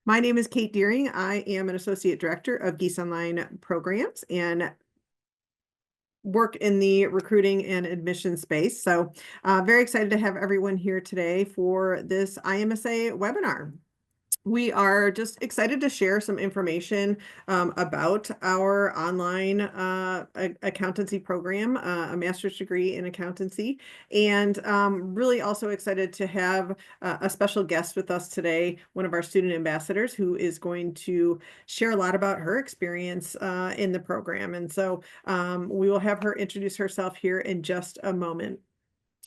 My name is Kate Deering. I am an Associate Director of Gies Online Programs and work in the recruiting and admission space. So very excited to have everyone here today for this iMSA webinar. We are just excited to share some information about our online accountancy program, a master's degree in accountancy, and really also excited to have a special guest with us today, one of our student ambassadors who is going to share a lot about her experience in the program. And so we will have her introduce herself here in just a moment.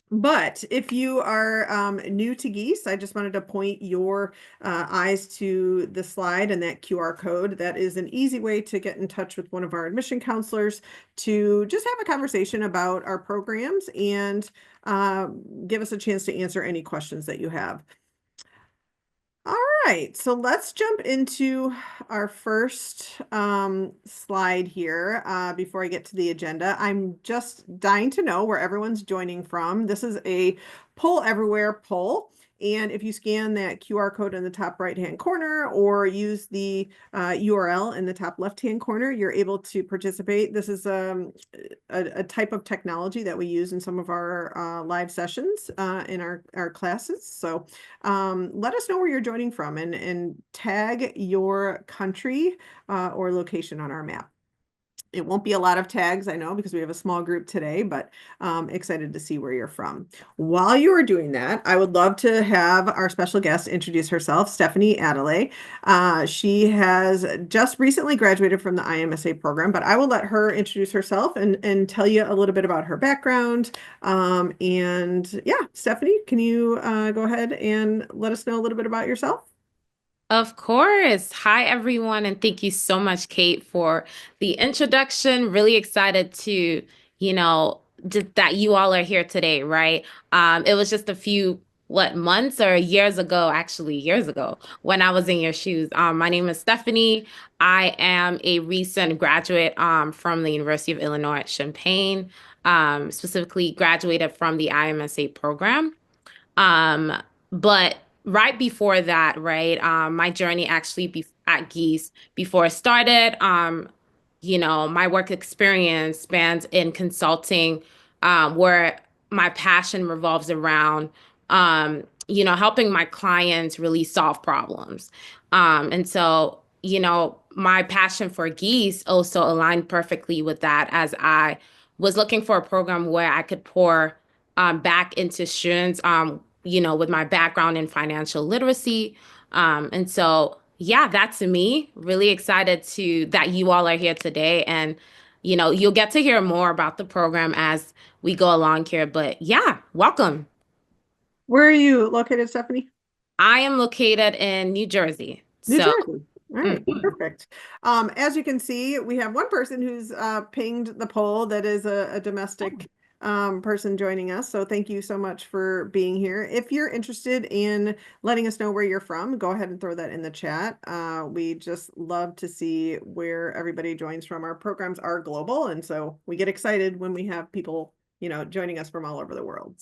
But if you are new to Gies, I just wanted to point your eyes to the slide and that QR code. That is an easy way to get in touch with one of our admission counselors to just have a conversation about our programs and give us a chance to answer any questions that you have. All right, so let's jump into our first slide here before I get to the agenda. I'm just dying to know where everyone's joining from. This is a poll everywhere poll. And if you scan that QR code in the top right-hand corner or use the URL in the top left-hand corner, you're able to participate. This is a type of technology that we use in some of our live sessions in our classes. So let us know where you're joining from and tag your country or location on our map. It won't be a lot of tags, I know, because we have a small group today, but excited to see where you're from. While you are doing that, I would love to have our special guest introduce herself, Stephanie Adelaide. She has just recently graduated from the iMSA program, but I will let her introduce herself and tell you a little bit about her background. And yeah, Stephanie, can you go ahead and let us know a little bit about yourself? Of course. Hi, everyone, and thank you so much, Kate, for the introduction. Really excited to, just that you all are here today, right? It was just a few, months or years ago, actually, years ago, when I was in your shoes. My name is Stephanie. I am a recent graduate from the University of Illinois at Champaign, specifically graduated from the iMSA program. Um, but right before that, right, my journey actually at Geese before it started, my work experience spans in consulting, where my passion revolves around, helping my clients really solve problems. And so, my passion for Geese also aligned perfectly with that as I was looking for a program where I could pour back into students, with my background in financial literacy. And so, yeah, that's me. Really excited to that you all are here today. And, you'll get to hear more about the program as we go along here. But yeah, welcome. Where are you located, Stephanie? I am located in New Jersey. New So, Jersey. All right, mhm. perfect. As you can see, we have one person who's pinged the poll that is a domestic person joining us. So thank you so much for being here. If you're interested in letting us know where you're from, go ahead and throw that in the chat. We just love to see where everybody joins from. Our programs are global, and so we get excited when we have people, joining us from all over the world.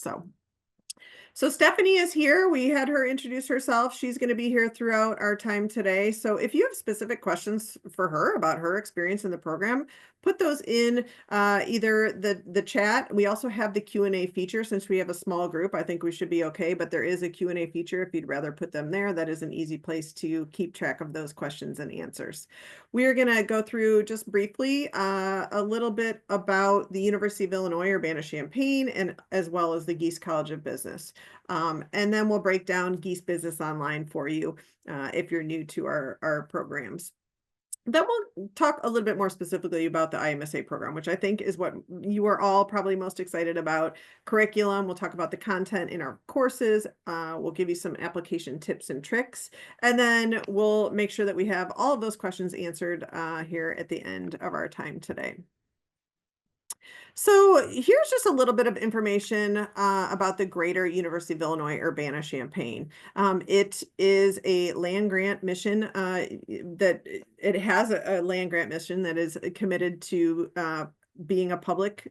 So Stephanie is here. We had her introduce herself. She's going to be here throughout our time today. So if you have specific questions for her about her experience in the program, put those in either the chat. We also have the Q&A feature. Since we have a small group, I think we should be okay, but there is a Q&A feature if you'd rather put them there. That is an easy place to keep track of those questions and answers. We are going to go through just briefly a little bit about the University of Illinois Urbana-Champaign and as well as the Gies College of Business. And then we'll break down Gies Business Online for you if you're new to our programs. Then we'll talk a little bit more specifically about the iMSA program, which I think is what you are all probably most excited about. Curriculum, we'll talk about the content in our courses. We'll give you some application tips and tricks. And then we'll make sure that we have all of those questions answered here at the end of our time today. So here's just a little bit of information about the Greater University of Illinois Urbana-Champaign. It is a land grant mission that it has a land grant mission that is committed to being a public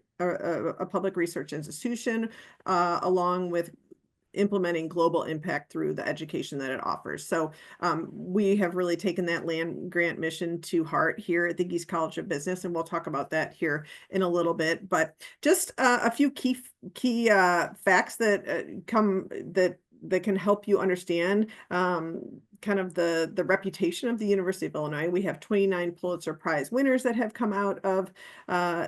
research institution along with implementing global impact through the education that it offers. So we have really taken that land grant mission to heart here at the Gies College of Business, and we'll talk about that here in a little bit. But just a few key facts that that can help you understand kind of the reputation of the University of Illinois. We have 29 Pulitzer Prize winners that have come out of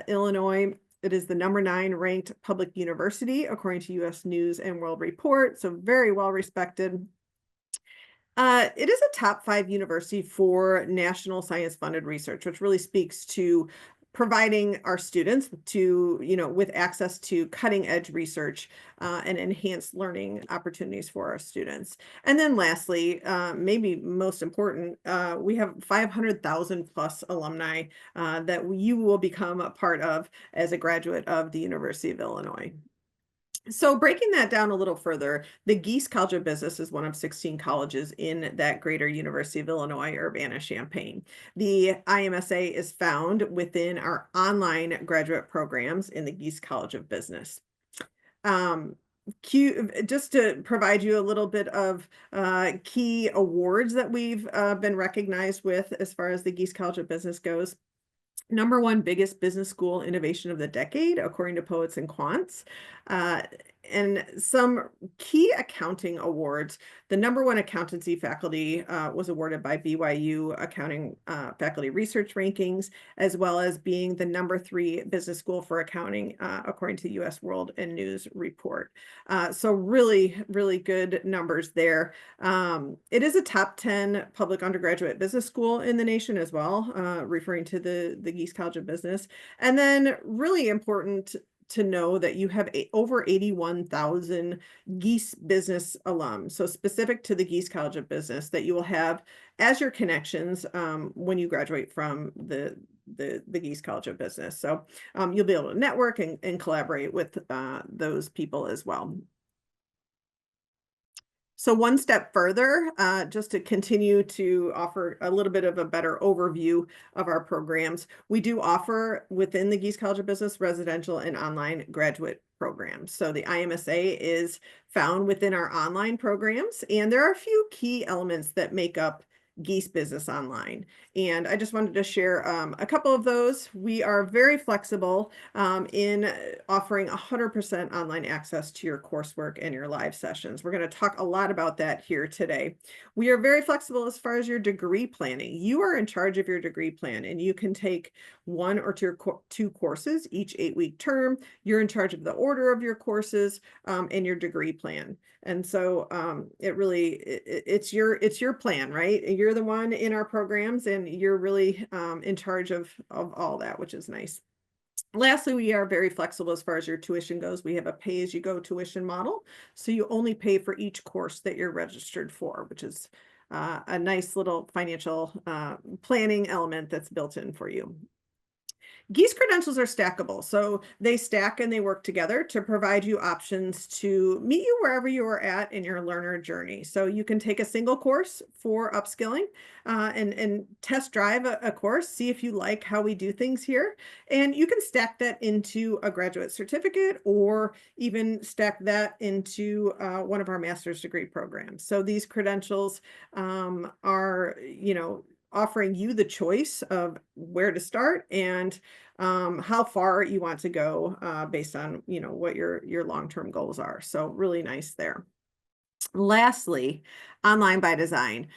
Illinois. It is the #9 ranked public university according to U.S. News and World Report, so very well respected. It is a top 5 university for national science funded research, which really speaks to providing our students to, with access to cutting edge research and enhanced learning opportunities for our students. And then lastly, maybe most important, we have 500,000 plus alumni that you will become a part of as a graduate of the University of Illinois. So breaking that down a little further, the Gies College of Business is one of 16 colleges in that greater University of Illinois Urbana-Champaign. The iMSA is found within our online graduate programs in the Gies College of Business. Just to provide you a little bit of key awards that we've been recognized with as far as the Gies College of Business goes. #1 biggest business school innovation of the decade, according to Poets and Quants. And some key accounting awards. The #1 accountancy faculty was awarded by BYU Accounting Faculty Research Rankings, as well as being the #3 business school for accounting, according to U.S. World and News Report. So really, really good numbers there. It is a top 10 public undergraduate business school in the nation as well, referring to the Gies College of Business. And then really important to know that you have over 81,000 Gies business alums. So specific to the Gies College of Business that you will have as your connections when you graduate from the Gies College of Business. So you'll be able to network and collaborate with those people as well. So one step further, just to continue to offer a little bit of a better overview of our programs, we do offer within the Gies College of Business residential and online graduate programs. So the iMSA is found within our online programs, and there are a few key elements that make up Gies Business Online. And I just wanted to share a couple of those. We are very flexible in offering 100% online access to your coursework and your live sessions. We're going to talk a lot about that here today. We are very flexible as far as your degree planning. You are in charge of your degree plan, and you can take 1 or 2 courses each 8-week term. You're in charge of the order of your courses and your degree plan. And so it's your plan, right? You're the one in our programs, and you're really in charge of all that, which is nice. Lastly, we are very flexible as far as your tuition goes. We have a pay-as-you-go tuition model. So you only pay for each course that you're registered for, which is a nice little financial planning element that's built in for you. Gies credentials are stackable, so they stack and they work together to provide you options to meet you wherever you are at in your learner journey. So you can take a single course for upskilling and test drive a course, see if you like how we do things here. And you can stack that into a graduate certificate or even stack that into one of our master's degree programs. So these credentials are, offering you the choice of where to start and how far you want to go based on what your long-term goals are. So really nice there. Lastly, online by design.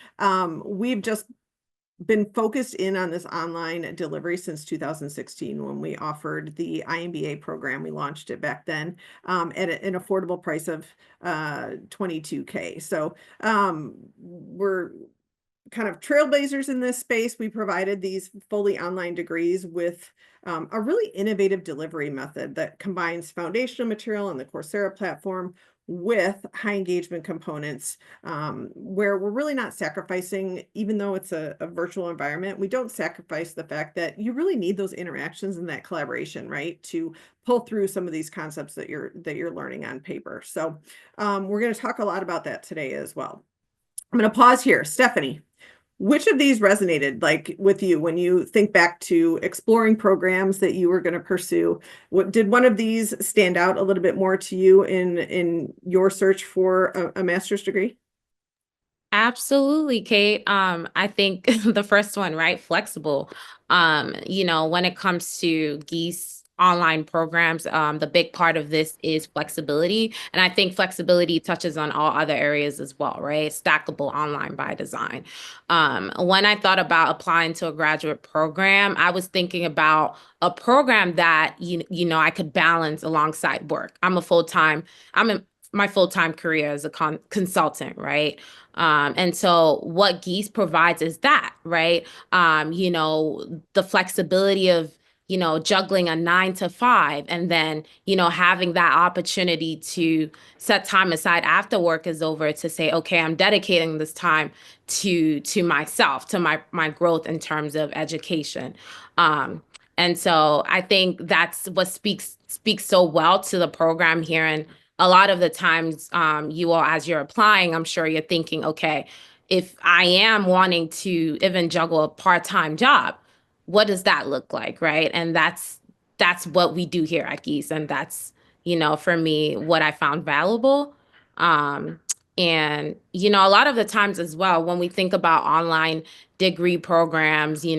We've just been focused in on this online delivery since 2016 when we offered the iMBA program. We launched it back then at an affordable price of $22K. So we're kind of trailblazers in this space. We provided these fully online degrees with a really innovative delivery method that combines foundational material on the Coursera platform with high engagement components where we're really not sacrificing, even though it's a virtual environment, we don't sacrifice the fact that you really need those interactions and that collaboration, right, to pull through some of these concepts that you're learning on paper. So we're going to talk a lot about that today as well. I'm going to pause here. Stephanie, Which of these resonated like with you when you think back to exploring programs that you were going to pursue? What did one of these stand out a little bit more to you in your search for a master's degree? Absolutely, Kate. I think the first one, right? Flexible. When it comes to Geese online programs, the big part of this is flexibility. And I think flexibility touches on all other areas as well, right? Stackable online by design. When I thought about applying to a graduate program, I was thinking about a program that I could balance alongside work. I'm in my full-time career as a consultant, right? And so what Geese provides is that, right? The flexibility of, juggling a 9 to 5 and then, having that opportunity to set time aside after work is over to say, okay, I'm dedicating this time to myself, to my growth in terms of education. And so I think that's what speaks so well to the program here. And a lot of the times, you all, as you're applying, I'm sure you're thinking, okay, if I am wanting to even juggle a part-time job, what does that look like, right? And that's what we do here at Geese, and that's for me what I found valuable. Um, and a lot of the times as well, when we think about online degree programs, a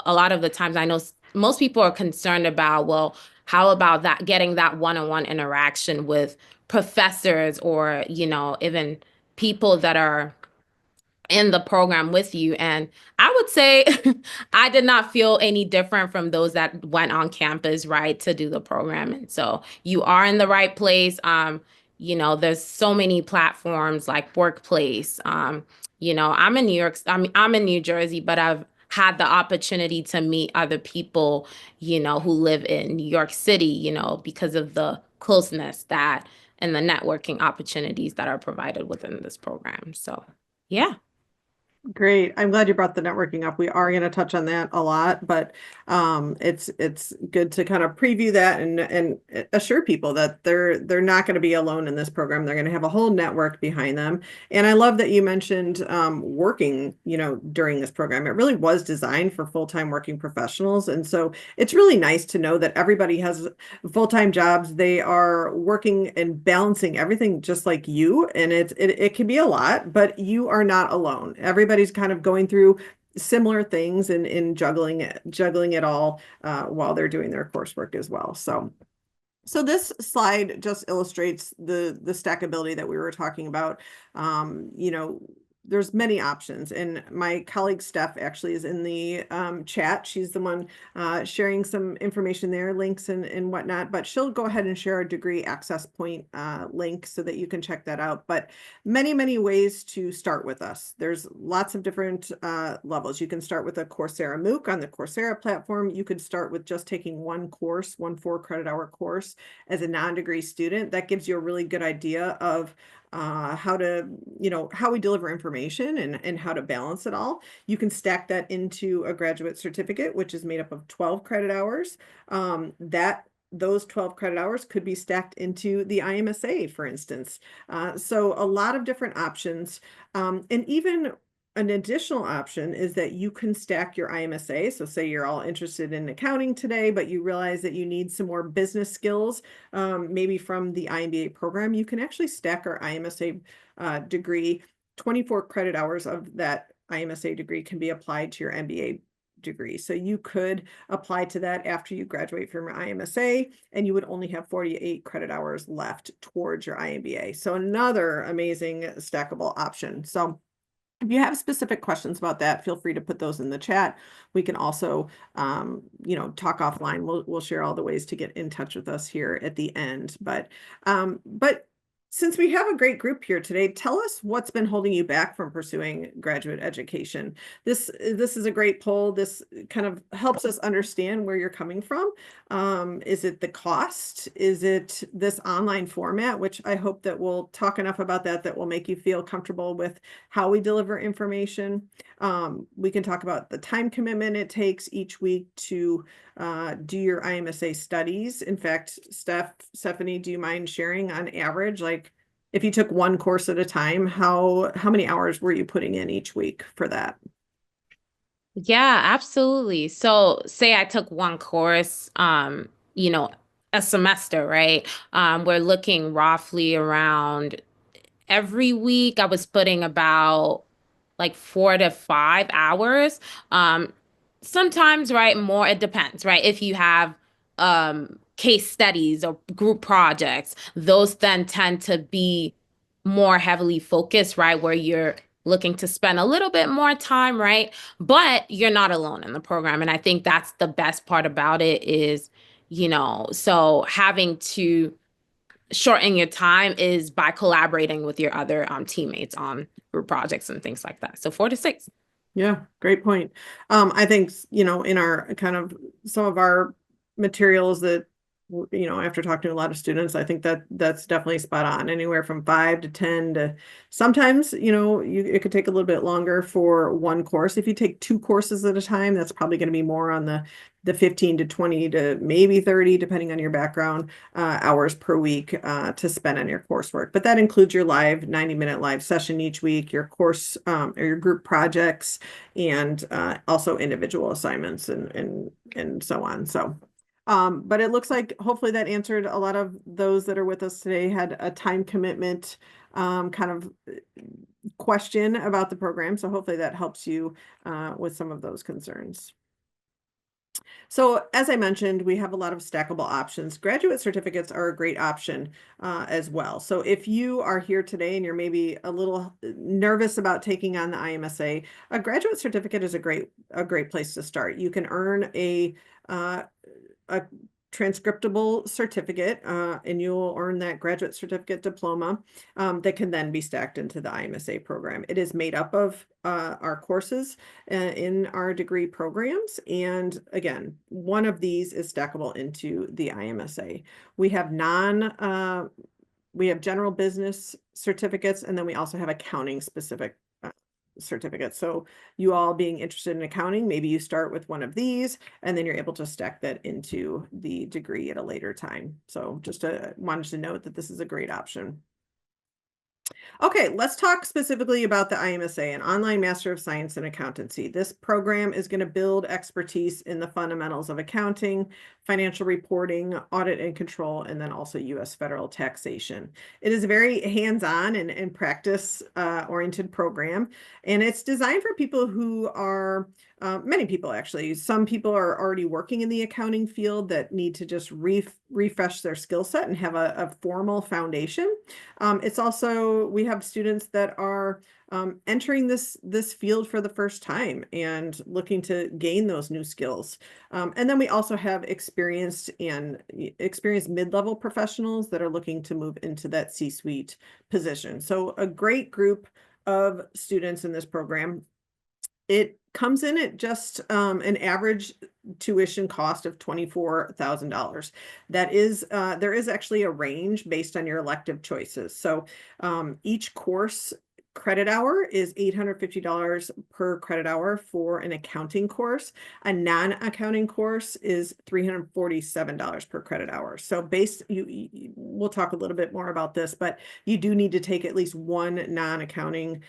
lot of the times I know most people are concerned about, well, how about that getting that one-on-one interaction with professors or even people that are in the program with you. And I would say I did not feel any different from those that went on campus, right, to do the program. And so you are in the right place. There's so many platforms like Workplace. I'm in New York, I'm in New Jersey, but I've had the opportunity to meet other people, who live in New York City, because of the closeness that and the networking opportunities that are provided within this program. So, yeah. Great. I'm glad you brought the networking up. We are going to touch on that a lot, but it's good to kind of preview that and assure people that they're not going to be alone in this program. They're going to have a whole network behind them. And I love that you mentioned working, during this program. It really was designed for full-time working professionals. And so it's really nice to know that everybody has full-time jobs. They are working and balancing everything just like you. And it can be a lot, but you are not alone. Everybody's kind of going through similar things and in juggling it all while they're doing their coursework as well. So this slide just illustrates the stackability that we were talking about. There's many options, and my colleague Steph actually is in the chat. She's the one sharing some information there, links and whatnot, but she'll go ahead and share our degree access point link so that you can check that out. But many ways to start with us. There's lots of different levels. You can start with a Coursera MOOC on the Coursera platform. You could start with just taking one course, one 4-credit-hour course as a non-degree student. That gives you a really good idea of how we deliver information and how to balance it all. You can stack that into a graduate certificate, which is made up of 12 credit hours. Those 12 credit hours could be stacked into the iMSA, for instance. So a lot of different options. And even an additional option is that you can stack your iMSA. So say you're all interested in accounting today, but you realize that you need some more business skills, maybe from the iMBA program, you can actually stack our iMSA degree. 24 credit hours of that iMSA degree can be applied to your MBA degree. So you could apply to that after you graduate from your iMSA, and you would only have 48 credit hours left towards your iMBA. So another amazing stackable option. So if you have specific questions about that, feel free to put those in the chat. We can also, talk offline. We'll share all the ways to get in touch with us here at the end. But since we have a great group here today, tell us what's been holding you back from pursuing graduate education. This is a great poll. This kind of helps us understand where you're coming from. Is it the cost? Is it this online format, which I hope that we'll talk enough about that will make you feel comfortable with how we deliver information. We can talk about the time commitment it takes each week to do your iMSA studies. In fact, Stephanie, do you mind sharing on average, like if you took one course at a time, how many hours were you putting in each week for that? Yeah, absolutely. So say I took one course, you know, a semester, right? We're looking roughly around every week I was putting about like 4 to 5 hours. Um, Sometimes, right, more, it depends, right? If you have case studies or group projects, those then tend to be more heavily focused, right? Where you're looking to spend a little bit more time, right? But you're not alone in the program. And I think that's the best part about it is, so having to shorten your time is by collaborating with your other teammates on group projects and things like that. So 4 to 6. Yeah, great point. I think, in our kind of some of our materials that, after talking to a lot of students, I think that that's definitely spot on. Anywhere from 5 to 10 to sometimes, it could take a little bit longer for one course. If you take two courses at a time, that's probably going to be more on the 15 to 20 to maybe 30, depending on your background, hours per week to spend on your coursework. But that includes your live 90-minute live session each week, your course or your group projects, and also individual assignments and so on. So, but it looks like hopefully that answered a lot of those that are with us today had a time commitment kind of question about the program. So hopefully that helps you with some of those concerns. So as I mentioned, we have a lot of stackable options. Graduate certificates are a great option as well. So if you are here today and you're maybe a little nervous about taking on the iMSA, a graduate certificate is a great place to start. You can earn uh, a transcriptable certificate, and you'll earn that graduate certificate diploma that can then be stacked into the iMSA program. It is made up of our courses in our degree programs. And again, one of these is stackable into the iMSA. We have we have general business certificates, and then we also have accounting specific certificates. So you all being interested in accounting, maybe you start with one of these and then you're able to stack that into the degree at a later time. So just wanted to note that this is a great option. Okay, let's talk specifically about the iMSA, an online Master of Science in Accountancy. This program is going to build expertise in the fundamentals of accounting, financial reporting, audit and control, and then also U.S. federal taxation. It is a very hands-on and practice-oriented program, and it's designed for people who are many people actually. Some people are already working in the accounting field that need to just refresh their skill set and have a formal foundation. It's also, we have students that are entering this field for the first time and looking to gain those new skills. And then we also have experienced mid-level professionals that are looking to move into that C-suite position. So a great group of students in this program. It comes in at just an average tuition cost of $24,000. That is, there is actually a range based on your elective choices. So each course credit hour is $850 per credit hour for an accounting course. A non-accounting course is $347 per credit hour. So we'll talk a little bit more about this, but you do need to take at least one non-accounting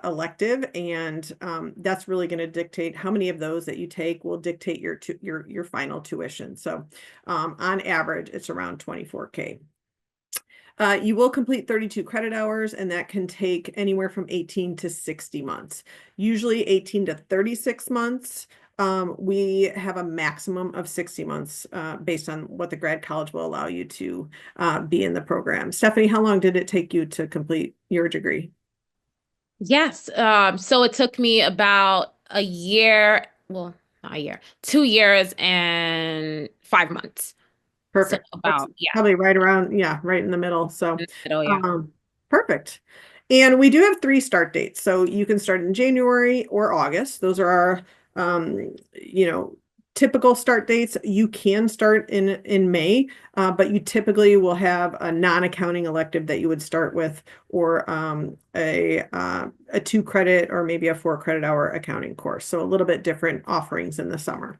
elective, and that's really going to dictate how many of those that you take will dictate your final tuition. So on average, it's around $24K. You will complete 32 credit hours, and that can take anywhere from 18 to 60 months. Usually 18 to 36 months. We have a maximum of 60 months based on what the grad college will allow you to be in the program. Stephanie, how long did it take you to complete your degree? Yes. So it took me about a year, well, not a year, 2 years and 5 months. So Perfect. That's about, yeah, probably right around, yeah, right in the middle. in So, the middle, yeah. perfect. And we do have 3 start dates. So you can start in January or August. Those are our, typical start dates. You can start in May, but you typically will have a non-accounting elective that you would start with, or a 2 credit or maybe a 4 credit hour accounting course. So a little bit different offerings in the summer.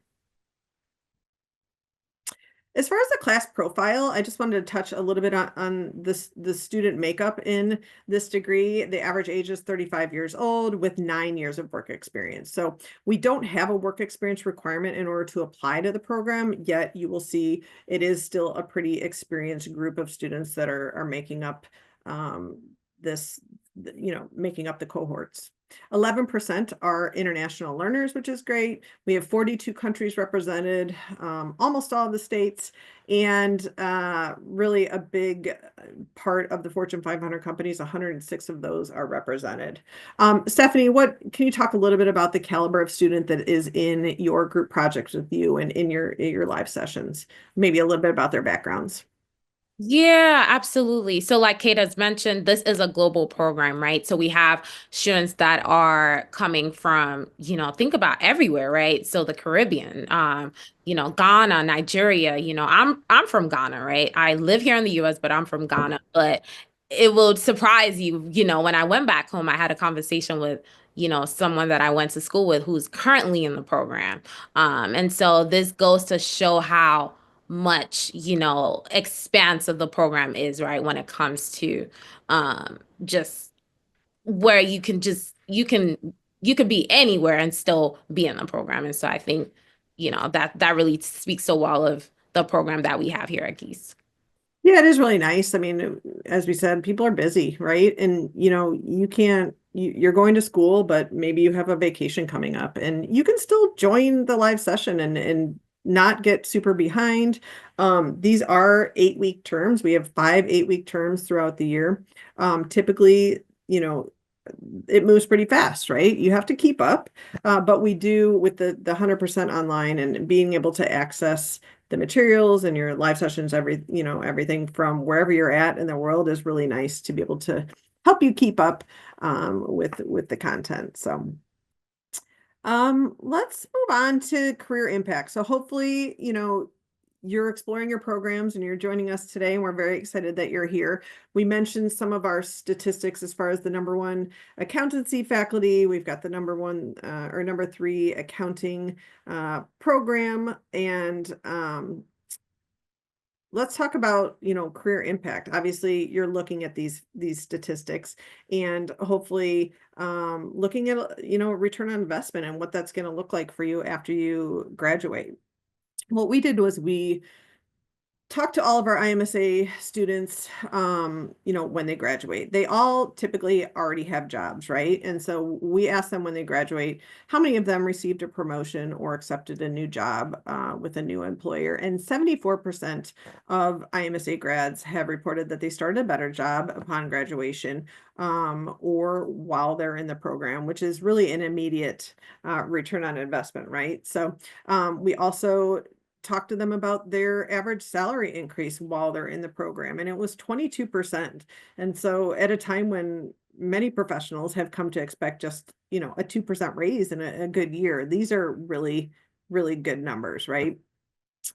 As far as the class profile, I just wanted to touch a little bit on this the student makeup in this degree. The average age is 35 years old with 9 years of work experience. So we don't have a work experience requirement in order to apply to the program, yet you will see it is still a pretty experienced group of students that are making up um, this, making up the cohorts. 11% are international learners, which is great. We have 42 countries represented, almost all of the states, and really a big part of the Fortune 500 companies, 106 of those are represented. Stephanie, can you talk a little bit about the caliber of student that is in your group projects with you and in your live sessions? Maybe a little bit about their backgrounds. Yeah, absolutely. So, like Kate has mentioned, this is a global program, right? So we have students that are coming from, think about everywhere, right? So the Caribbean, Ghana, Nigeria, I'm from Ghana, right? I live here in the US, but I'm from Ghana. But it will surprise you, when I went back home, I had a conversation with, someone that I went to school with who's currently in the program. And so this goes to show how much expanse of the program is, right, when it comes to just where you can be anywhere and still be in the program. And so I think that really speaks so well of the program that we have here at Geese. Yeah, it is really nice. I mean, as we said, people are busy, right? And you can't you're going to school, but maybe you have a vacation coming up and you can still join the live session and not get super behind. These are 8-week terms. We have 5 8-week terms throughout the year. Typically, it moves pretty fast, right? You have to keep up. But we do with the 100% online and being able to access the materials and your live sessions, everything from wherever you're at in the world is really nice to be able to help you keep up with the content. So let's move on to career impact. So hopefully, you're exploring your programs and you're joining us today, and we're very excited that you're here. We mentioned some of our statistics as far as the number one accountancy faculty. We've got the number one or number three accounting program, and let's talk about career impact. Obviously you're looking at these statistics and hopefully looking at return on investment and what that's going to look like for you after you graduate. What we did was we talk to all of our iMSA students, when they graduate. They all typically already have jobs, right? And so we ask them when they graduate, how many of them received a promotion or accepted a new job with a new employer? And 74% of iMSA grads have reported that they started a better job upon graduation or while they're in the program, which is really an immediate return on investment, right? So we also talk to them about their average salary increase while they're in the program, and it was 22%. And so at a time when many professionals have come to expect just a 2% raise in a good year, these are really really good numbers, right?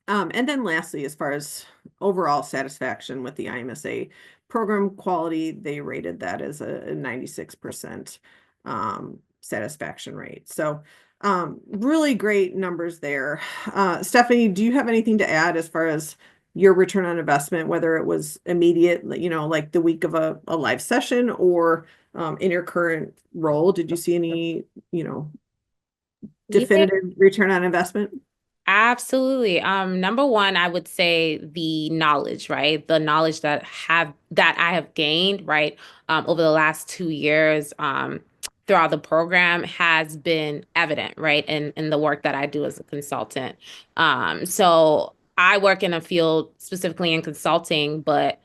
And then lastly, as far as overall satisfaction with the iMSA program quality, they rated that as a 96% satisfaction rate. So really great numbers there. Stephanie, do you have anything to add as far as your return on investment, whether it was immediate, like the week of a live session, or in your current role? Did you see any, Yeah. definitive return on investment? Absolutely. Number one, I would say the knowledge, right? The knowledge that I have gained, right, over the last 2 years, throughout the program has been evident, right, in the work that I do as a consultant. So I work in a field specifically in consulting, but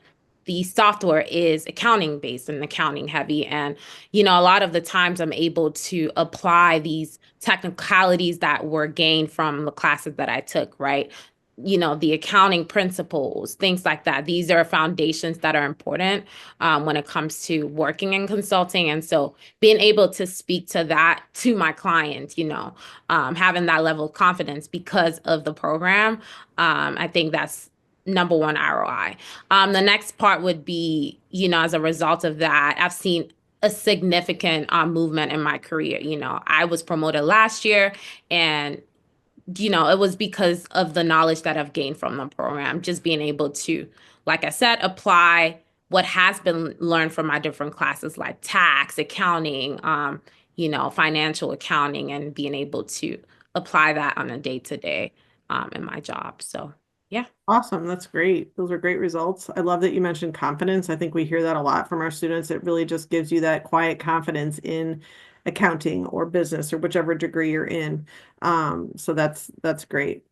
the software is accounting based and accounting heavy. And, a lot of the times I'm able to apply these technicalities that were gained from the classes that I took, right? The accounting principles, things like that. These are foundations that are important when it comes to working in consulting. And so being able to speak to that to my clients, having that level of confidence because of the program, I think that's number one ROI. The next part would be, as a result of that, I've seen a significant movement in my career. I was promoted last year, and it was because of the knowledge that I've gained from the program, just being able to, like I said, apply what has been learned from my different classes like tax, accounting, financial accounting, and being able to apply that on a day-to-day in my job. So, yeah. Awesome. That's great. Those are great results. I love that you mentioned confidence. I think we hear that a lot from our students. It really just gives you that quiet confidence in accounting or business or whichever degree you're in. So that's great.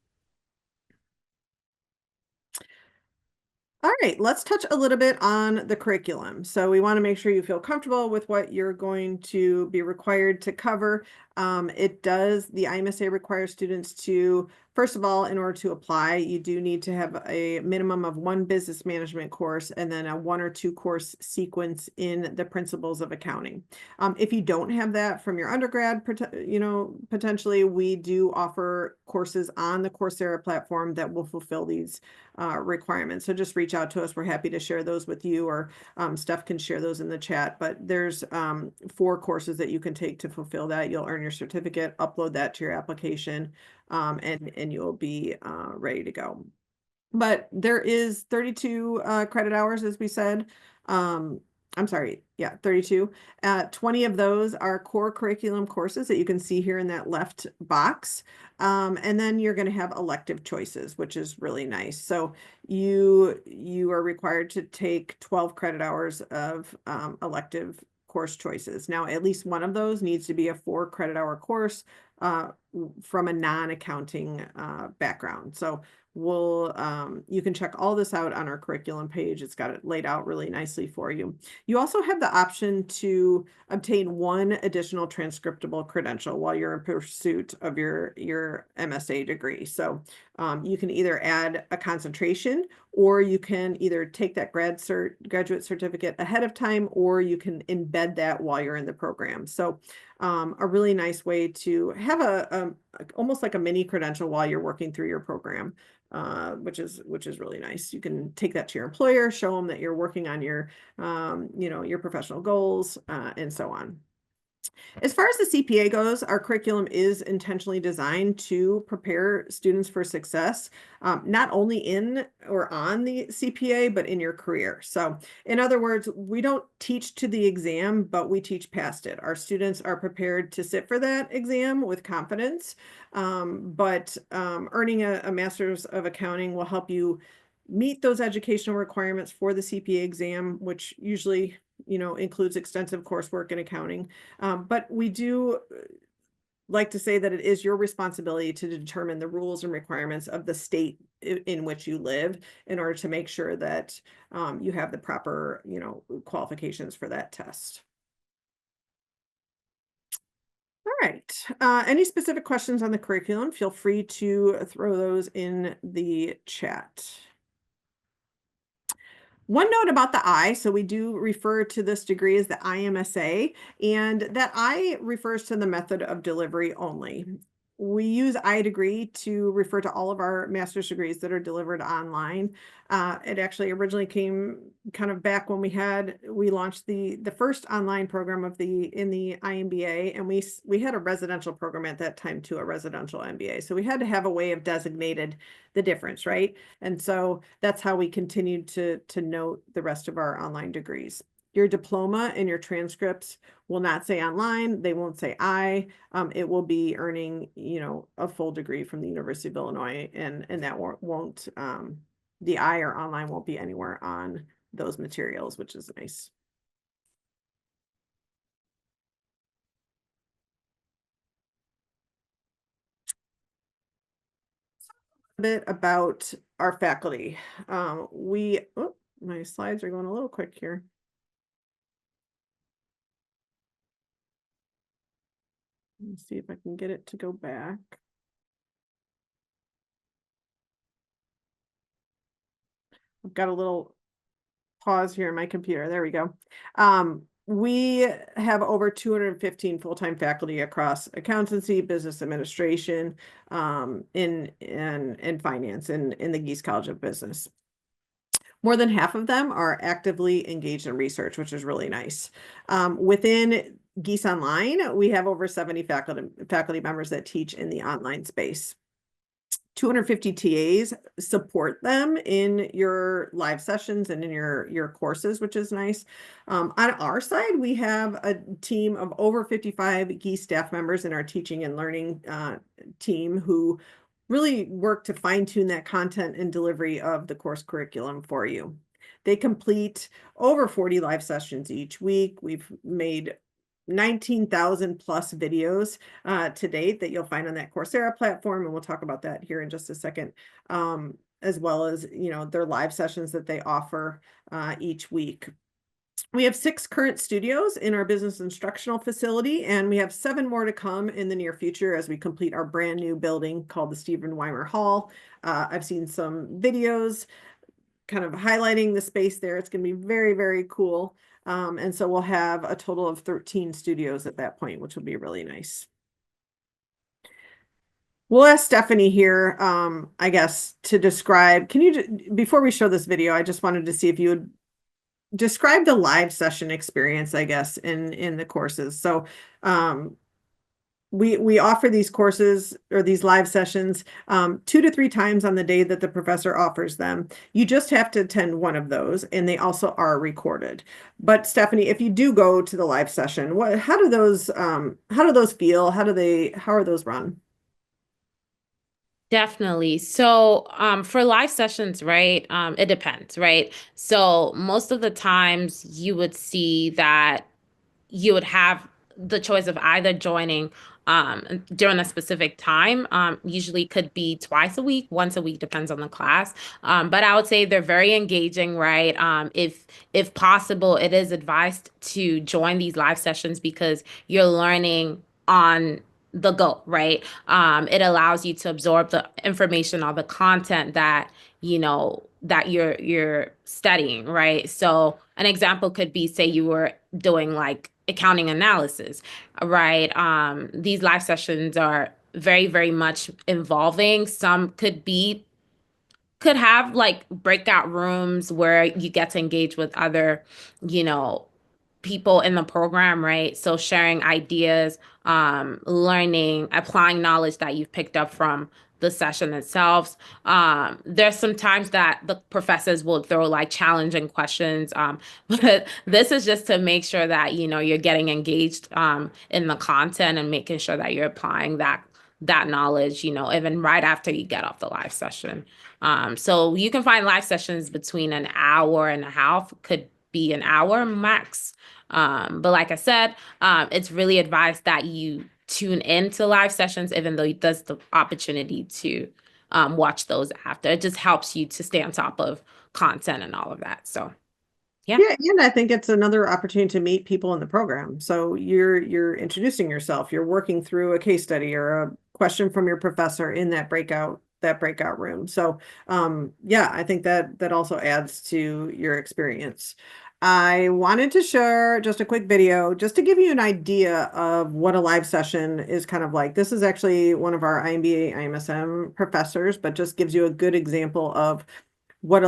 All right, let's touch a little bit on the curriculum. So we want to make sure you feel comfortable with what you're going to be required to cover. The iMSA requires students to, first of all, in order to apply, you do need to have a minimum of one business management course and then a 1 or 2 course sequence in the principles of accounting. If you don't have that from your undergrad, potentially we do offer courses on the Coursera platform that will fulfill these requirements. So just reach out to us. We're happy to share those with you, or Steph can share those in the chat. But there's 4 courses that you can take to fulfill that. You'll earn your certificate, upload that to your application, and you'll be ready to go. But there is 32 credit hours, as we said. I'm sorry, yeah, 32. 20 of those are core curriculum courses that you can see here in that left box. And then you're going to have elective choices, which is really nice. So you are required to take 12 credit hours of elective course choices. Now, at least one of those needs to be a 4 credit hour course from a non-accounting background. So you can check all this out on our curriculum page. It's got it laid out really nicely for you. You also have the option to obtain 1 additional transcriptable credential while you're in pursuit of your MSA degree. So you can either add a concentration, or you can either take that graduate certificate ahead of time, or you can embed that while you're in the program. So a really nice way to have almost like a mini credential while you're working through your program. Which is really nice. You can take that to your employer, show them that you're working on your professional goals, and so on. As far as the CPA goes, our curriculum is intentionally designed to prepare students for success, not only in or on the CPA, but in your career. So in other words, we don't teach to the exam, but we teach past it. Our students are prepared to sit for that exam with confidence, but earning a master's of accounting will help you meet those educational requirements for the CPA exam, which usually includes extensive coursework in accounting. But we do like to say that it is your responsibility to determine the rules and requirements of the state in which you live in order to make sure that you have the proper, qualifications for that test. All right. Any specific questions on the curriculum? Feel free to throw those in the chat. One note about the I, so we do refer to this degree as the iMSA, and that I refers to the method of delivery only. We use iDegree to refer to all of our master's degrees that are delivered online. It actually originally came kind of back when we launched the first online program in the iMBA, and we had a residential program at that time too, a residential MBA. So we had to have a way of designated the difference, right? And so that's how we continued to note the rest of our online degrees. Your diploma and your transcripts will not say online. They won't say I. It will be earning, a full degree from the University of Illinois, and that won't the I or online won't be anywhere on those materials, which is nice. A bit about our faculty. My slides are going a little quick here. Let me see if I can get it to go back. I've got a little pause here in my computer. There we go. We have over 215 full-time faculty across accountancy, business administration, in finance in the Gies College of Business. More than half of them are actively engaged in research, which is really nice. Within Gies Online, we have over 70 faculty members that teach in the online space. 250 TAs support them in your live sessions and in your courses, which is nice. On our side, we have a team of over 55 Gies staff members in our teaching and learning team who really work to fine tune that content and delivery of the course curriculum for you. They complete over 40 live sessions each week. We've made 19,000 plus videos to date that you'll find on that Coursera platform, and we'll talk about that here in just a second, as well as their live sessions that they offer each week. We have 6 current studios in our business instructional facility, and we have 7 more to come in the near future as we complete our brand new building called the Stephen Weimer Hall. I've seen some videos kind of highlighting the space there. It's going to be very, very cool. And so we'll have a total of 13 studios at that point, which will be really nice. We'll ask Stephanie here, I guess, to describe, before we show this video, I just wanted to see if you would describe the live session experience, I guess, in the courses. So we offer these courses or these live sessions 2 to 3 times on the day that the professor offers them. You just have to attend one of those, and they also are recorded. But Stephanie, if you do go to the live session, how do those feel? How are those run? Definitely. So, for live sessions, right, it depends, right? So most of the times you would see that you would have the choice of either joining during a specific time. Usually could be twice a week, once a week, depends on the class. But I would say they're very engaging, right? If possible, it is advised to join these live sessions because you're learning on the go, right? It allows you to absorb the information or the content that that you're studying, right? So an example could be, say you were doing like accounting analysis, right? These live sessions are very, very much involving. Some could have like breakout rooms where you get to engage with other, you know, people in the program, right? So sharing ideas, learning, applying knowledge that you've picked up from the session itself. There's some times that the professors will throw like challenging questions, but this is just to make sure that you're getting engaged in the content and making sure that you're applying that knowledge, even right after you get off the live session. So you can find live sessions between an hour and a half, could be an hour max. But like I said, it's really advised that you tune into live sessions, even though there's the opportunity to watch those after. It just helps you to stay on top of content and all of that. So, yeah. Yeah, and I think it's another opportunity to meet people in the program. So you're introducing yourself, you're working through a case study or a question from your professor in that breakout room. So yeah, I think that also adds to your experience. I wanted to share just a quick video just to give you an idea of what a live session is kind of like. This is actually one of our IMBA IMSM professors, but just gives you a good example of what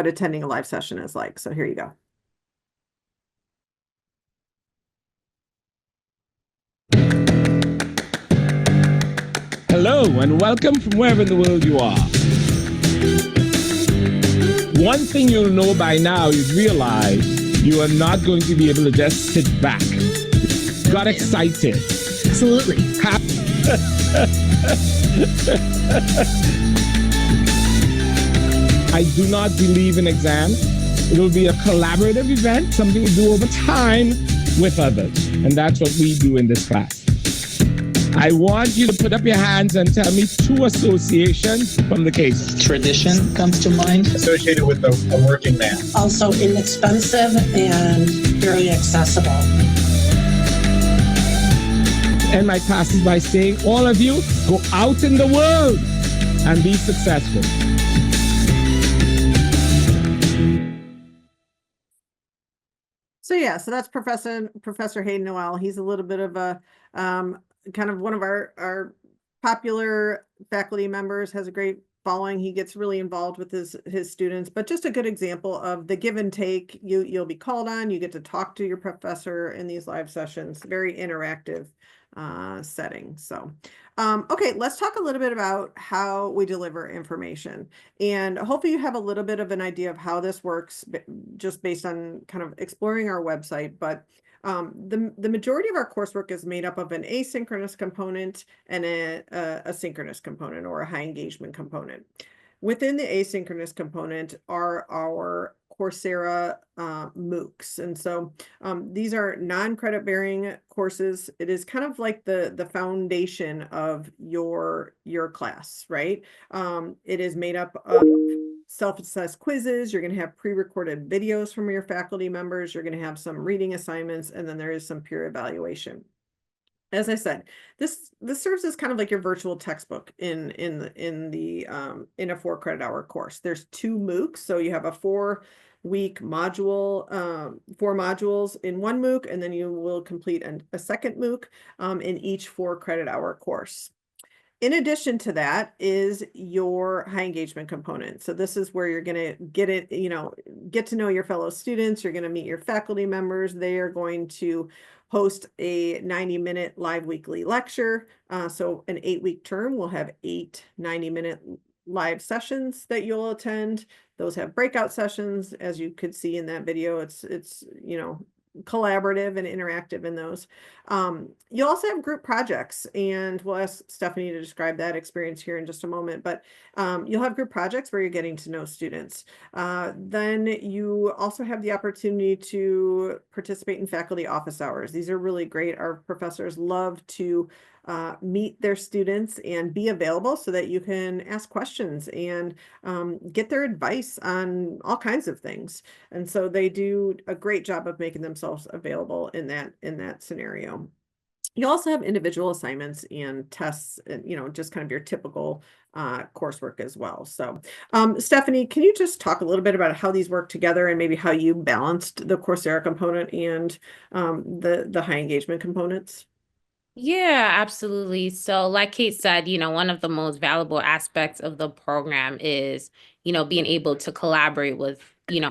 attending a live session is like. So here you go. Hello and welcome from wherever in the world you are. One thing you'll know by now is realize you are not going to be able to just sit back. Got excited. Absolutely. I do not believe in exams. It will be a collaborative event, something we do over time with others. And that's what we do in this class. I want you to put up your hands and tell me 2 associations from the case. Tradition comes to mind. Associated with a working man. Also inexpensive and very accessible. And my class is by saying, all of you, go out in the world and be successful. So yeah, so that's Professor Hayden Noel. He's a little bit of a kind of one of our popular faculty members, has a great following. He gets really involved with his students, but just a good example of the give and take. You'll be called on, you get to talk to your professor in these live sessions, very interactive. setting. So, okay, let's talk a little bit about how we deliver information. And hopefully you have a little bit of an idea of how this works just based on kind of exploring our website. But the majority of our coursework is made up of an asynchronous component and a synchronous component, or a high engagement component. Within the asynchronous component are our Coursera MOOCs. And so these are non-credit bearing courses. It is kind of like the foundation of your class, right? It is made up of self-assessed quizzes. You're going to have pre-recorded videos from your faculty members. You're going to have some reading assignments, and then there is some peer evaluation. As I said, this serves as kind of like your virtual textbook in a 4-credit-hour course. There's 2 MOOCs, so you have a 4-week module, 4 modules in one MOOC, and then you will complete a second MOOC in each 4-credit-hour course. In addition to that is your high engagement component. So this is where you're going to get to know your fellow students. You're going to meet your faculty members. They are going to host a 90-minute live weekly lecture. So an 8-week term will have 8 90-minute live sessions that you'll attend. Those have breakout sessions, as you could see in that video. It's collaborative and interactive in those. You'll also have group projects, and we'll ask Stephanie to describe that experience here in just a moment, but you'll have group projects where you're getting to know students. Then you also have the opportunity to participate in faculty office hours. These are really great. Our professors love to meet their students and be available so that you can ask questions and get their advice on all kinds of things. And so they do a great job of making themselves available in that scenario. You also have individual assignments and tests, and just kind of your typical coursework as well. So Stephanie, can you just talk a little bit about how these work together and maybe how you balanced the Coursera component and the high engagement components? Yeah, absolutely. So like Kate said, one of the most valuable aspects of the program is, being able to collaborate with,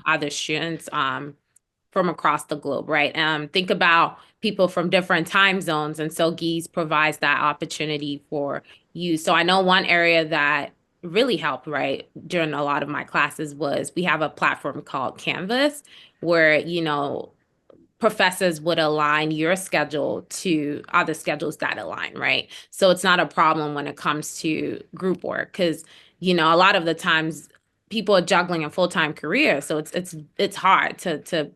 other students from across the globe, right? Think about people from different time zones. And so Gies provides that opportunity for you. So I know one area that really helped, right, during a lot of my classes was we have a platform called Canvas where, professors would align your schedule to other schedules that align, right? So it's not a problem when it comes to group work because, a lot of the times people are juggling a full-time career. So it's hard to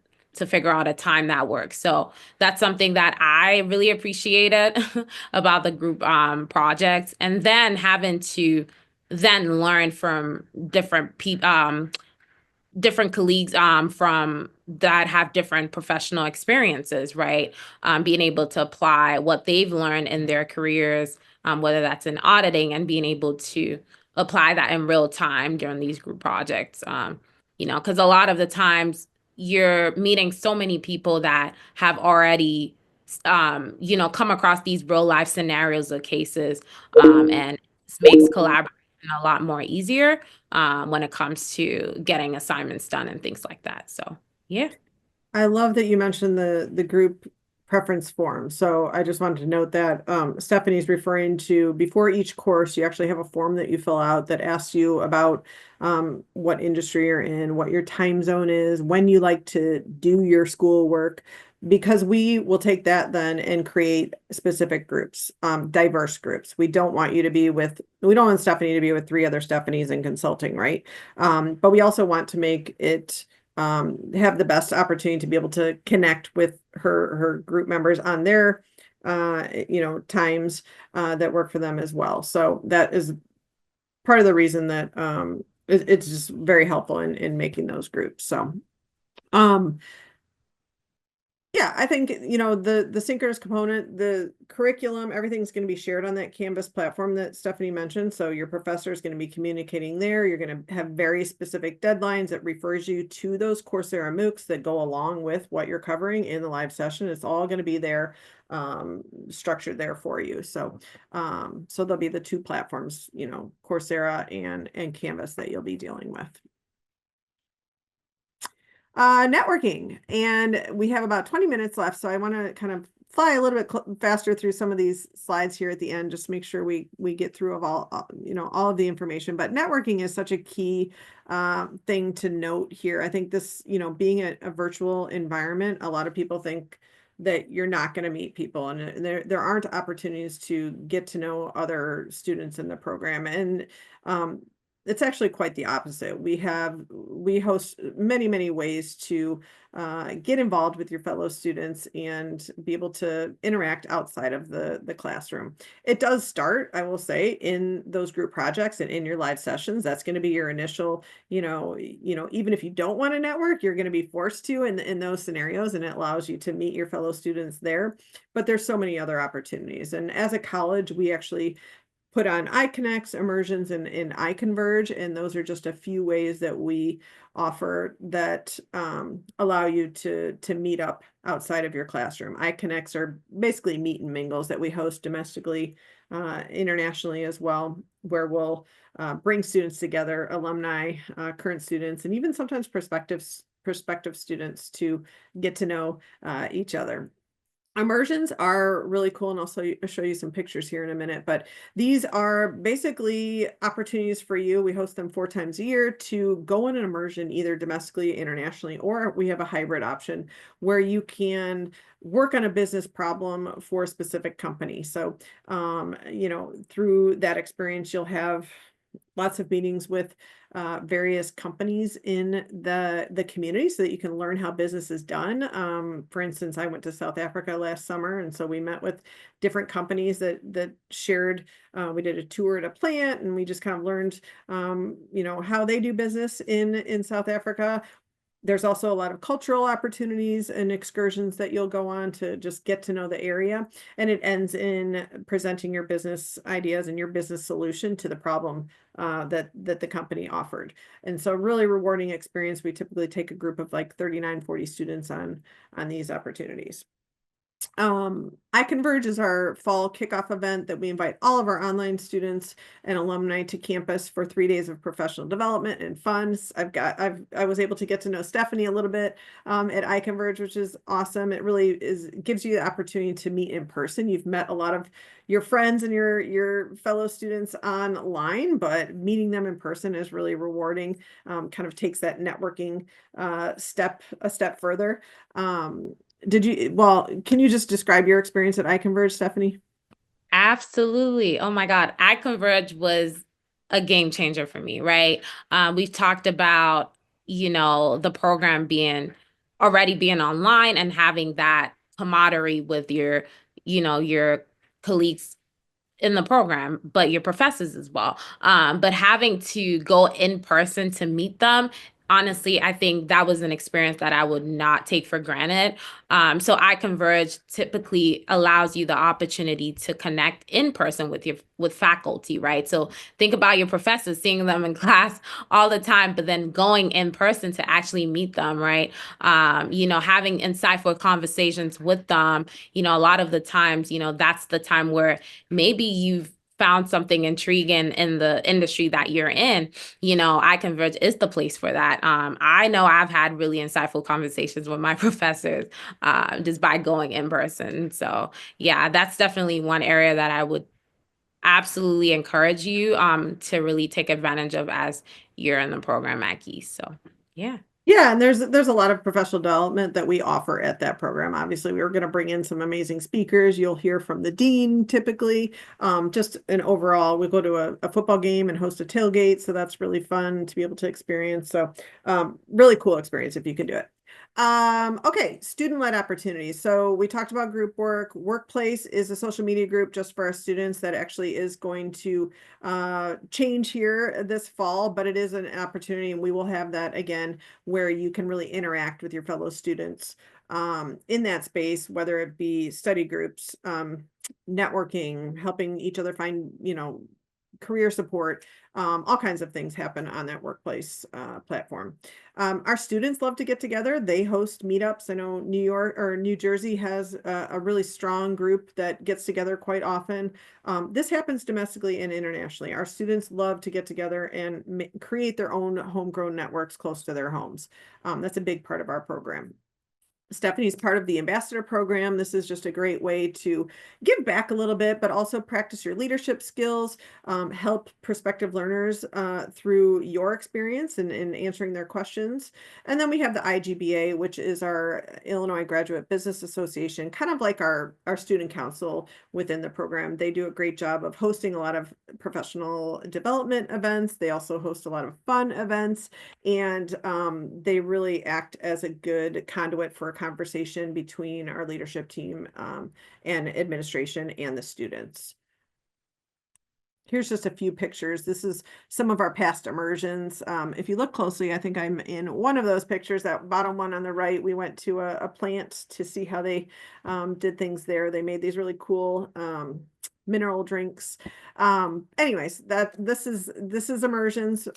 figure out a time that works. So that's something that I really appreciated about the group projects, and then having to then learn from different people, different colleagues from that have different professional experiences, right? Being able to apply what they've learned in their careers, whether that's in auditing, and being able to apply that in real time during these group projects. Because a lot of the times you're meeting so many people that have already, come across these real life scenarios or cases, and this makes collaboration a lot more easier when it comes to getting assignments done and things like that. So, yeah. I love that you mentioned the group preference form. So I just wanted to note that Stephanie's referring to before each course, you actually have a form that you fill out that asks you about what industry you're in, what your time zone is, when you like to do your schoolwork, because we will take that then and create specific groups, diverse groups. We don't want Stephanie to be with 3 other Stephanies in consulting, right? But we also want to make it have the best opportunity to be able to connect with her group members on their times that work for them as well. So that is part of the reason that it's just very helpful in making those groups. So yeah, I think, the synchronous component, the curriculum, everything's going to be shared on that Canvas platform that Stephanie mentioned. So your professor is going to be communicating there. You're going to have very specific deadlines that refers you to those Coursera MOOCs that go along with what you're covering in the live session. It's all going to be there, structured there for you. So, so there'll be the 2 platforms, Coursera and Canvas that you'll be dealing with. Networking, and we have about 20 minutes left, so I want to kind of fly a little bit faster through some of these slides here at the end, just to make sure we get through of all of the information. But networking is such a key thing to note here. I think this, being a virtual environment, a lot of people think that you're not going to meet people, and there aren't opportunities to get to know other students in the program. And it's actually quite the opposite. We host many ways to get involved with your fellow students and be able to interact outside of the classroom. It does start, I will say, in those group projects and in your live sessions. That's going to be your initial, even if you don't want to network, you're going to be forced to in those scenarios, and it allows you to meet your fellow students there. But there's so many other opportunities. And as a college, we actually put on iConnects, immersions, and iConverge, and those are just a few ways that we offer that allow you to meet up outside of your classroom. iConnects are basically meet and mingles that we host domestically, internationally as well, where we'll bring students together, alumni, current students, and even sometimes prospective students to get to know each other. Immersions are really cool, and I'll show you some pictures here in a minute, but these are basically opportunities for you. We host them 4 times a year to go in an immersion, either domestically, internationally, or we have a hybrid option where you can work on a business problem for a specific company. So, through that experience, you'll have lots of meetings with various companies in the community so that you can learn how business is done. For instance, I went to South Africa last summer, and so we met with different companies that shared. We did a tour at a plant, and we just kind of learned, how they do business in South Africa. There's also a lot of cultural opportunities and excursions that you'll go on to just get to know the area. And it ends in presenting your business ideas and your business solution to the problem that the company offered. And so really rewarding experience. We typically take a group of like 39, 40 students on these opportunities. iConverge is our fall kickoff event that we invite all of our online students and alumni to campus for 3 days of professional development and fun. I was able to get to know Stephanie a little bit at iConverge, which is awesome. It really gives you the opportunity to meet in person. You've met a lot of your friends and your fellow students online, but meeting them in person is really rewarding. Kind of takes that networking a step further. Can you just describe your experience at iConverge, Stephanie? Absolutely. Oh my God. iConverge was a game changer for me, right? We've talked about, the program already being online and having that camaraderie with your colleagues in the program, but your professors as well. But having to go in person to meet them, honestly, I think that was an experience that I would not take for granted. So iConverge typically allows you the opportunity to connect in person with faculty, right? So think about your professors, seeing them in class all the time, but then going in person to actually meet them, right? Having insightful conversations with them, a lot of the times, that's the time where maybe you've found something intriguing in the industry that you're in, iConverge is the place for that. I know I've had really insightful conversations with my professors just by going in person. So yeah, that's definitely one area that I would absolutely encourage you to really take advantage of as you're in the program at Gies. So yeah. Yeah, and there's a lot of professional development that we offer at that program. Obviously, we were going to bring in some amazing speakers. You'll hear from the dean typically. Just an overall, we go to a football game and host a tailgate, so that's really fun to be able to experience. So really cool experience if you can do it. Okay, student-led opportunities. So we talked about group work. Workplace is a social media group just for our students that actually is going to change here this fall, but it is an opportunity, and we will have that again where you can really interact with your fellow students in that space, whether it be study groups, networking, helping each other find, career support, all kinds of things happen on that workplace platform. Our students love to get together. They host meetups. I know New York or New Jersey has a really strong group that gets together quite often. This happens domestically and internationally. Our students love to get together and create their own homegrown networks close to their homes. That's a big part of our program. Stephanie's part of the ambassador program. This is just a great way to give back a little bit, but also practice your leadership skills, help prospective learners through your experience and answering their questions. And then we have the IGBA, which is our Illinois Graduate Business Association, kind of like our student council within the program. They do a great job of hosting a lot of professional development events. They also host a lot of fun events, and they really act as a good conduit for a conversation between our leadership team and administration and the students. Here's just a few pictures. This is some of our past immersions. If you look closely, I think I'm in one of those pictures, that bottom one on the right. We went to a plant to see how they did things there. They made these really cool mineral drinks. Anyways, this is immersions.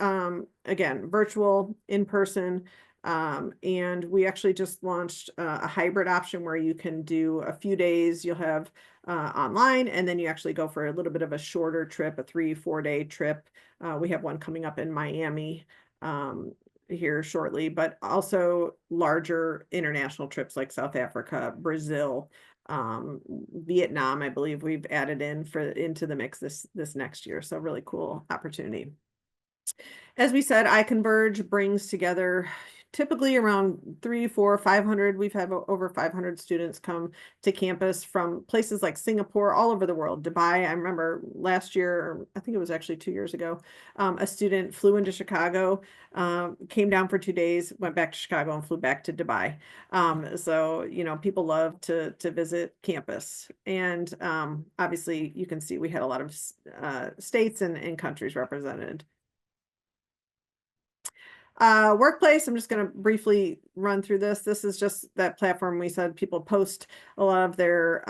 Again, virtual, in person. And we actually just launched a hybrid option where you can do a few days, you'll have online, and then you actually go for a little bit of a shorter trip, a 3-4 day trip. We have one coming up in Miami here shortly, but also larger international trips like South Africa, Brazil, Vietnam. I believe we've added into the mix this next year. So really cool opportunity. As we said, iConverge brings together typically around 300, 400, 500. We've had over 500 students come to campus from places like Singapore, all over the world. Dubai, I remember last year, or I think it was actually 2 years ago, a student flew into Chicago, came down for 2 days, went back to Chicago and flew back to Dubai. So, you know, people love to visit campus. And obviously you can see we had a lot of states and countries represented. Workplace, I'm just going to briefly run through this. This is just that platform we said people post a lot of their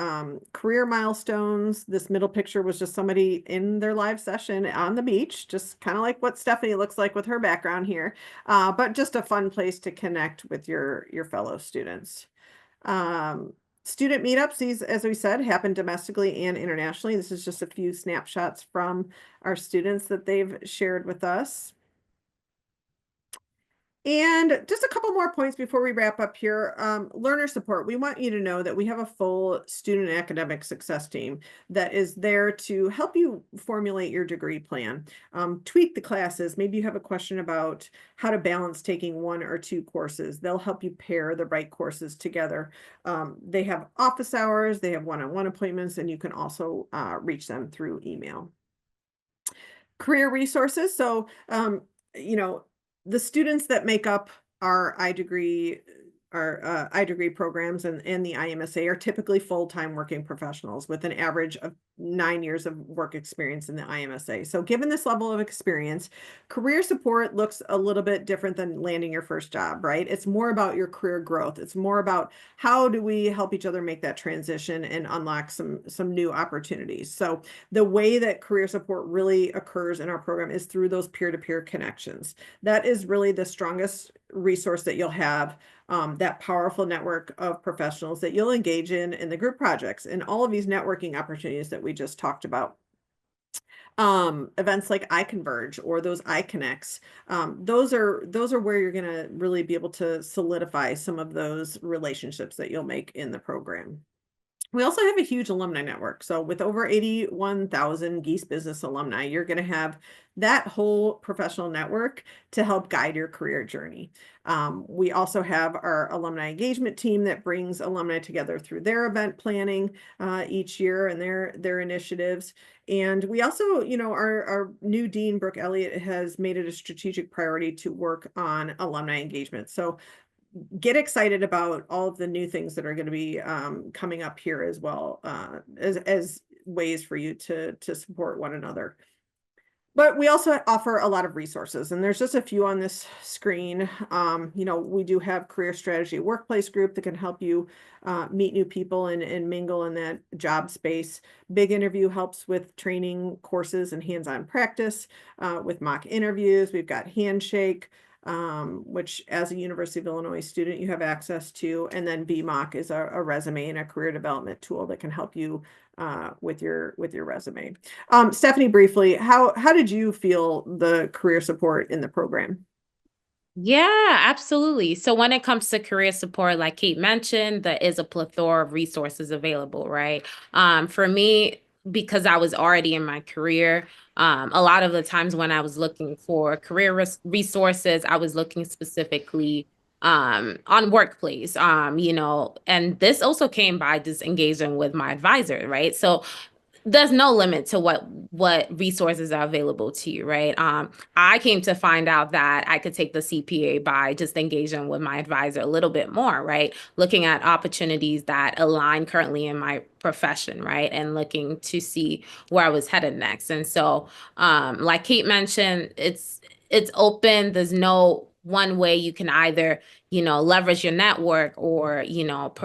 career milestones. This middle picture was just somebody in their live session on the beach, just kind of like what Stephanie looks like with her background here, but just a fun place to connect with your fellow students. Student meetups, these, as we said, happen domestically and internationally. This is just a few snapshots from our students that they've shared with us. And just a couple more points before we wrap up here. Learner support. We want you to know that we have a full student academic success team that is there to help you formulate your degree plan, tweak the classes. Maybe you have a question about how to balance taking 1 or 2 courses. They'll help you pair the right courses together. They have office hours, they have one-on-one appointments, and you can also reach them through email. Career resources. So, you know, the students that make up our iDegree programs and the iMSA are typically full-time working professionals with an average of 9 years of work experience in the iMSA. So given this level of experience, career support looks a little bit different than landing your first job, right? It's more about your career growth. It's more about how do we help each other make that transition and unlock some new opportunities. So the way that career support really occurs in our program is through those peer-to-peer connections. That is really the strongest resource that you'll have, that powerful network of professionals that you'll engage in the group projects and all of these networking opportunities that we just talked about. Events like iConverge or those iConnects, those are where you're going to really be able to solidify some of those relationships that you'll make in the program. We also have a huge alumni network. So with over 81,000 Gies Business alumni, you're going to have that whole professional network to help guide your career journey. We also have our alumni engagement team that brings alumni together through their event planning each year and their initiatives. And we also, you know, our new dean, Brooke Elliott, has made it a strategic priority to work on alumni engagement. So get excited about all of the new things that are going to be coming up here as well, as ways for you to support one another. But we also offer a lot of resources, and there's just a few on this screen. You know, we do have Career Strategy Workplace Group that can help you meet new people and mingle in that job space. Big Interview helps with training courses and hands-on practice with mock interviews. We've got Handshake, which as a University of Illinois student you have access to, and then BMOC is a resume and a career development tool that can help you with your resume. Stephanie, briefly, how did you feel the career support in the program? Yeah, absolutely. So when it comes to career support, like Kate mentioned, there is a plethora of resources available, right? For me, because I was already in my career, a lot of the times when I was looking for career resources, I was looking specifically on workplace, and this also came by just engaging with my advisor, right? So there's no limit to what resources are available to you, right? I came to find out that I could take the CPA by just engaging with my advisor a little bit more, right? Looking at opportunities that align currently in my profession, right? And looking to see where I was headed next. And so, like Kate mentioned, it's open. There's no one way you can either leverage your network or,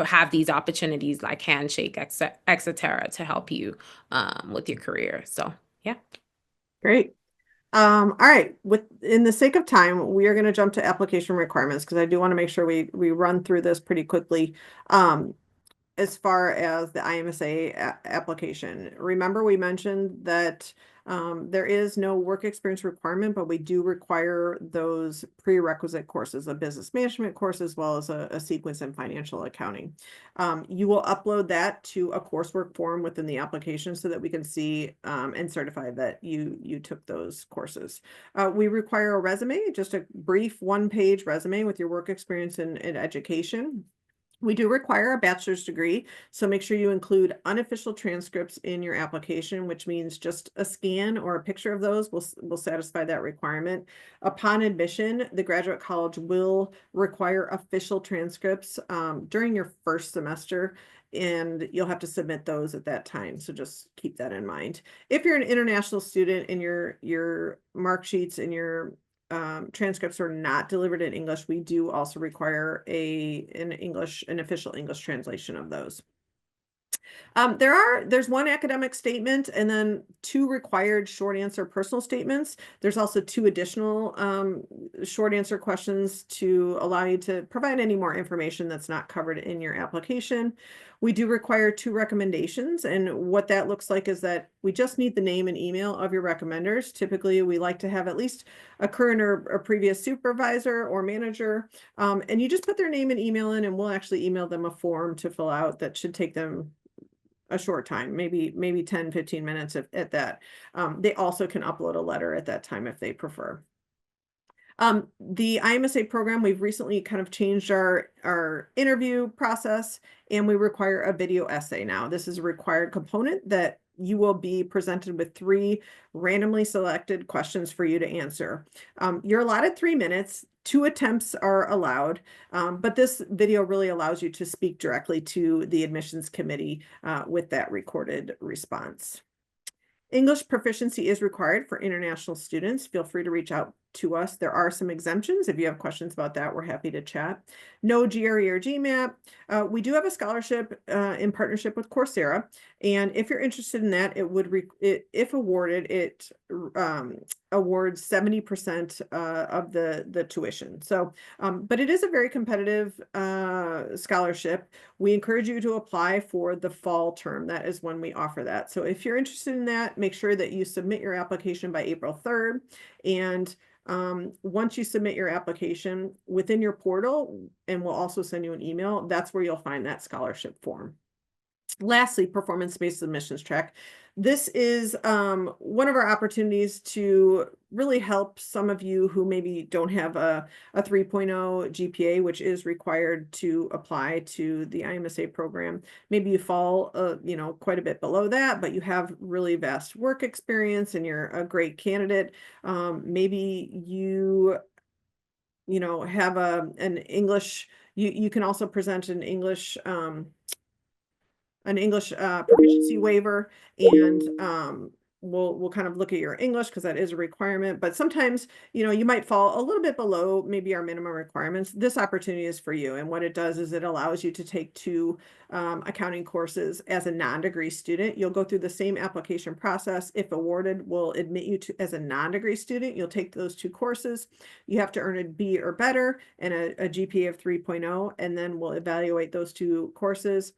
have these opportunities like Handshake, et cetera, to help you with your career. So, yeah. Great. All right. In the sake of time, we are going to jump to application requirements because I do want to make sure we run through this pretty quickly. As far as the iMSA application, remember we mentioned that there is no work experience requirement, but we do require those prerequisite courses, a business management course, as well as a sequence in financial accounting. You will upload that to a coursework form within the application so that we can see and certify that you took those courses. We require a resume, just a brief one-page resume with your work experience in education. We do require a bachelor's degree, so make sure you include unofficial transcripts in your application, which means just a scan or a picture of those will satisfy that requirement. Upon admission, the graduate college will require official transcripts during your first semester, and you'll have to submit those at that time. So just keep that in mind. If you're an international student and your mark sheets and your transcripts are not delivered in English, we do also require an official English translation of those. There's one academic statement and then 2 required short answer personal statements. There's also 2 additional short answer questions to allow you to provide any more information that's not covered in your application. We do require 2 recommendations, and what that looks like is that we just need the name and email of your recommenders. Typically, we like to have at least a current or a previous supervisor or manager, and you just put their name and email in, and we'll actually email them a form to fill out that should take them a short time, maybe 10-15 minutes at that. They also can upload a letter at that time if they prefer. The iMSA program, we've recently kind of changed our interview process, and we require a video essay now. This is a required component that you will be presented with 3 randomly selected questions for you to answer. You're allotted 3 minutes. 2 attempts are allowed, but this video really allows you to speak directly to the admissions committee with that recorded response. English proficiency is required for international students. Feel free to reach out to us. There are some exemptions. If you have questions about that, we're happy to chat. No GRE or GMAT. We do have a scholarship in partnership with Coursera, and if you're interested in that, if awarded, it awards 70% of the tuition. So, but it is a very competitive scholarship. We encourage you to apply for the fall term. That is when we offer that. So if you're interested in that, make sure that you submit your application by April 3rd. And once you submit your application within your portal, and we'll also send you an email, that's where you'll find that scholarship form. Lastly, performance-based admissions track. This is one of our opportunities to really help some of you who maybe don't have a 3.0 GPA, which is required to apply to the iMSA program. Maybe you fall, quite a bit below that, but you have really vast work experience and you're a great candidate. Maybe you have an English. You can also present an English proficiency waiver, and we'll kind of look at your English because that is a requirement. But sometimes, you might fall a little bit below maybe our minimum requirements. This opportunity is for you. And what it does is it allows you to take 2 accounting courses as a non-degree student. You'll go through the same application process. If awarded, we'll admit you to as a non-degree student. You'll take those 2 courses. You have to earn a B or better and a GPA of 3.0, and then we'll evaluate those 2 courses.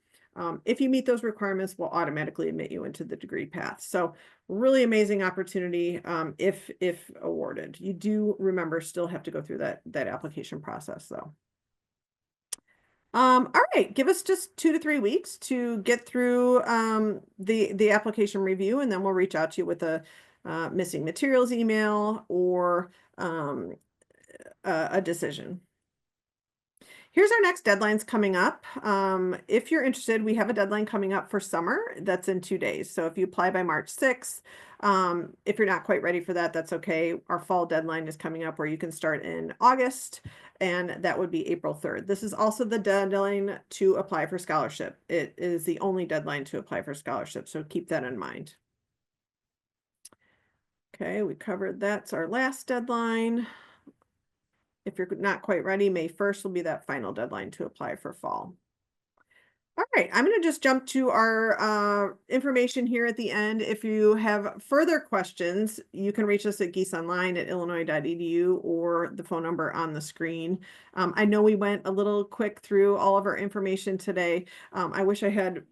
If you meet those requirements, we'll automatically admit you into the degree path. So really amazing opportunity if awarded. You do, remember, still have to go through that application process though. All right, give us just 2 to 3 weeks to get through the application review, and then we'll reach out to you with a missing materials email or a decision. Here's our next deadlines coming up. If you're interested, we have a deadline coming up for summer that's in 2 days. So if you apply by March 6th, if you're not quite ready for that, that's okay. Our fall deadline is coming up where you can start in August, and that would be April 3rd. This is also the deadline to apply for scholarship. It is the only deadline to apply for scholarship, so keep that in mind. Okay, we covered that's our last deadline. If you're not quite ready, May 1st will be that final deadline to apply for fall. All right, I'm going to just jump to our information here at the end. If you have further questions, you can reach us at giesonline@illinois.edu or the phone number on the screen. I know we went a little quick through all of our information today. I wish I had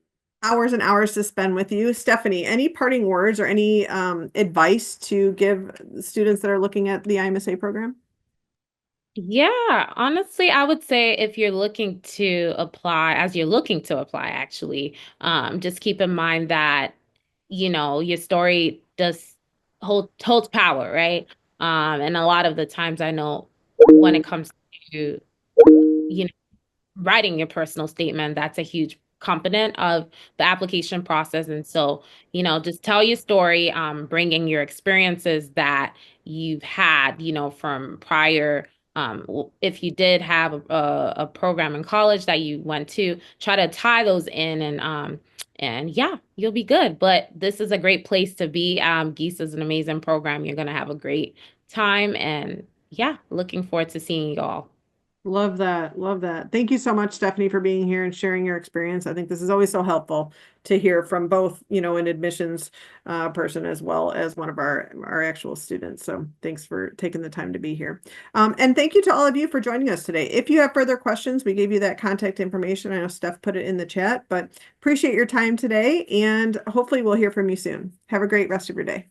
hours and hours to spend with you. Stephanie, any parting words or any advice to give students that are looking at the iMSA program? Yeah, honestly, I would say if you're looking to apply, as you're looking to apply, actually, just keep in mind that, your story does holds power, right? And a lot of the times I know when it comes to, writing your personal statement, that's a huge component of the application process. And so, just tell your story, bringing your experiences that you've had, from prior. If you did have a program in college that you went to, try to tie those in and yeah, you'll be good. But this is a great place to be. Gies is an amazing program. You're going to have a great time. And yeah, looking forward to seeing you all. Love that. Love that. Thank you so much, Stephanie, for being here and sharing your experience. I think this is always so helpful to hear from both, an admissions person as well as one of our actual students. So thanks for taking the time to be here. And thank you to all of you for joining us today. If you have further questions, we gave you that contact information. I know Steph put it in the chat, but appreciate your time today, and hopefully we'll hear from you soon. Have a great rest of your day.